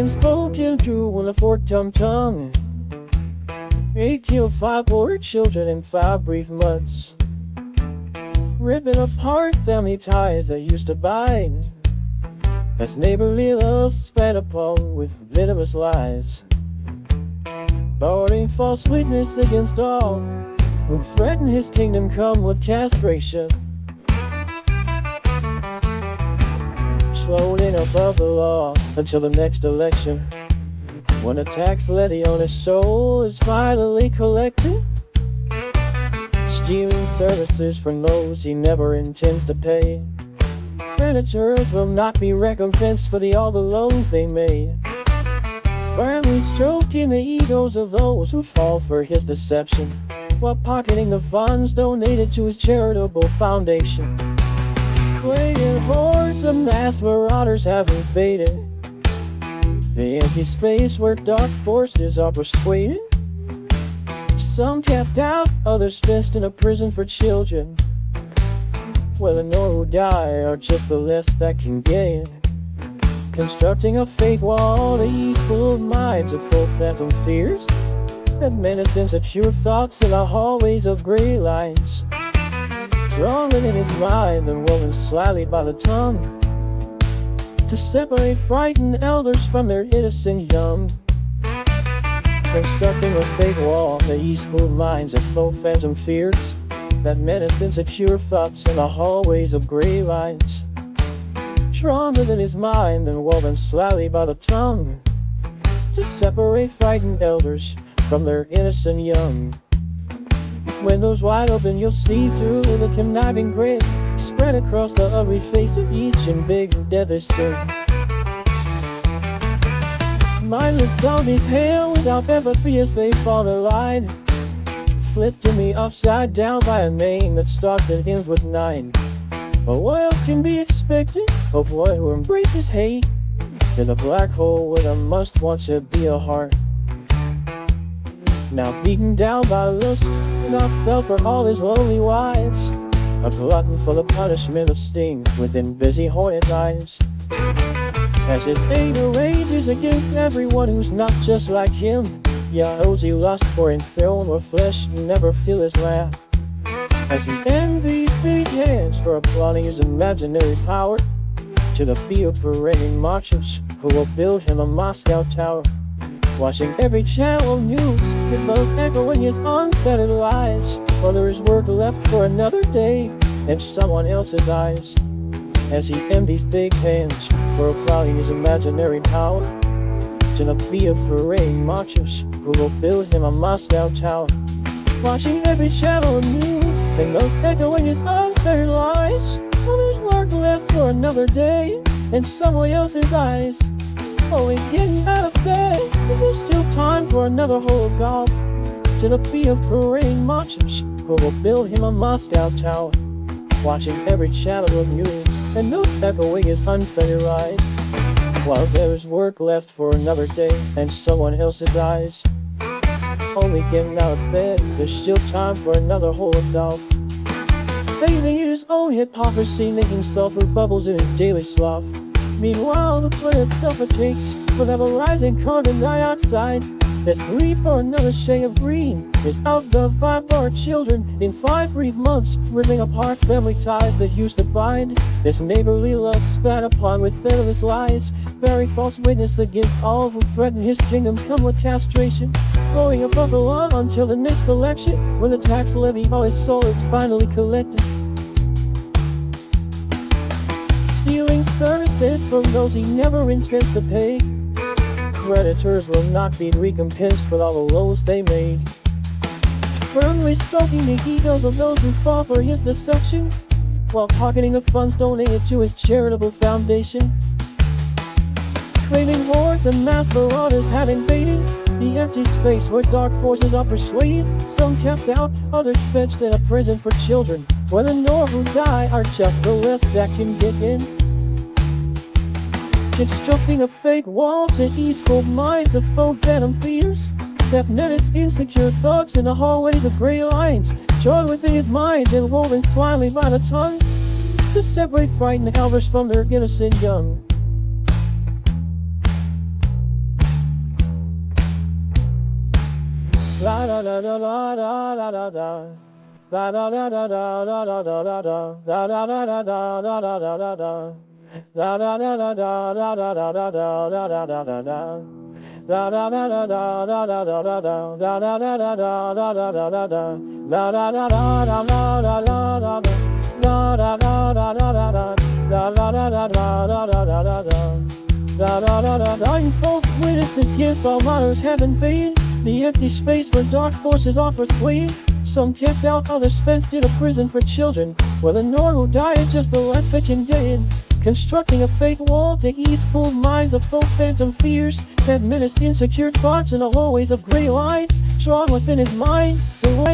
being spoken through on a forked tongue. 8 killed 5 poor children in 5 brief months, ripping apart family ties that used to bind, as neighborly love spat upon with venomous lies, barring false witness against all who threaten his kingdom come with castration. Floating above the law until the next election, when a tax levy on his soul is finally collected, stealing services from those he never intends to pay. Creditors will not be recompensed for all the loans they made, firmly stroking the egos of those who fall for his deception, while pocketing the funds donated to his charitable foundation. Playing hordes of masked marauders have invaded the empty space where dark forces are persuaded. Some capped out, others fenced in a prison for children, where the nore who die are just the less that can gain. Constructing a fake wall to eat full minds of full phantom fears that menace insecure thoughts in the hallways of gray lines, drawn within his mind and woven slyly by the tongue, to separate frightened elders from their innocent young. Constructing a fake wall to ease full minds of full phantom fears that menace insecure thoughts in the hallways of gray lines, drawn within his mind and woven slyly by the tongue, to separate frightened elders from their innocent young. Windows wide open, you'll see through the conniving grin spread across the ugly face of each invading deadly sin. Mindless zombies hail without empathy as they fall to line, flipped to me upside down by a name that starts and ends with 9. But what else can be expected of one who embraces hate in a black hole where there must once have be a heart? Now beaten down by lust, not felt for all his lonely wives, a glutton for the punishment of sting within busy hornet eyes, as his anger rages against everyone who's not just like him. Yeah, those he lusts for in film or flesh never feel his laugh, as he envies big hands for applauding his imaginary power to the beat of parading marchers who will build him a Moscow tower, watching every channel of news with both echoing his unfettered lies, while there is work left for another day in someone else's eyes, as he empties big hands for applauding his imaginary power to the beat of parading marchers who will build him a Moscow tower, watching every channel of news and those echoing his unfettered lies, while there's work left for another day in someone else's eyes. Only getting out of bed, but there's still time for another hole of golf, to the beat of parading marchers who will build him a Moscow tower, watching every channel of news and no echoing his unfettered lies, while there is work left for another day and someone else's eyes. Only getting out of bed, there's still time for another hole of golf, bathing in his own hypocrisy, making sulfur bubbles in his daily sloth. Meanwhile, the planet suffocates with ever rising carbon dioxide. There's grief for another shade of green is out the 5 poor children in 5 brief months, ripping apart family ties that used to bind. This neighborly love spat upon with venomous lies, bearing false witness against all who threaten his kingdom come with castration, going above the law until the next election, when the tax levy on his soul is finally collected, stealing services from those he never intends to pay. Creditors will not be recompensed for all the loans they made, firmly stroking the egos of those who fall for his deception, while pocketing the funds donated to his charitable foundation. Claiming hordes and masked marauders have invaded the empty space where dark forces are persuaded. Some kept out, others fetched in a prison for children, where the nore who die are just the less that can get in. Constructing a fake wall to ease cold minds of faux venom fears that menace insecure thoughts in the hallways of gray lines, joy within his mind and woven slyly by the tongue, to separate frightened elders from their innocent young. La da da da da da da da da. Da da da da da da da da da da. Da da da da da da da da da da. Da da da da da da da da da da da da da da da. Da da da da da da da da da da. Da da da da da da da da da da. Da da da da da da da da da. Da da da da da da da. Da da da da da da da da da da. Da da da da. Dying false witness against all mothers have invaded the empty space where dark forces offer sway. Some kept out, others fenced in a prison for children, where the nore who died just the last fiction did. Constructing a fake wall to ease fooled minds of full phantom fears that menaced insecure thoughts in the hallways of gray lines. Strong within his mind, the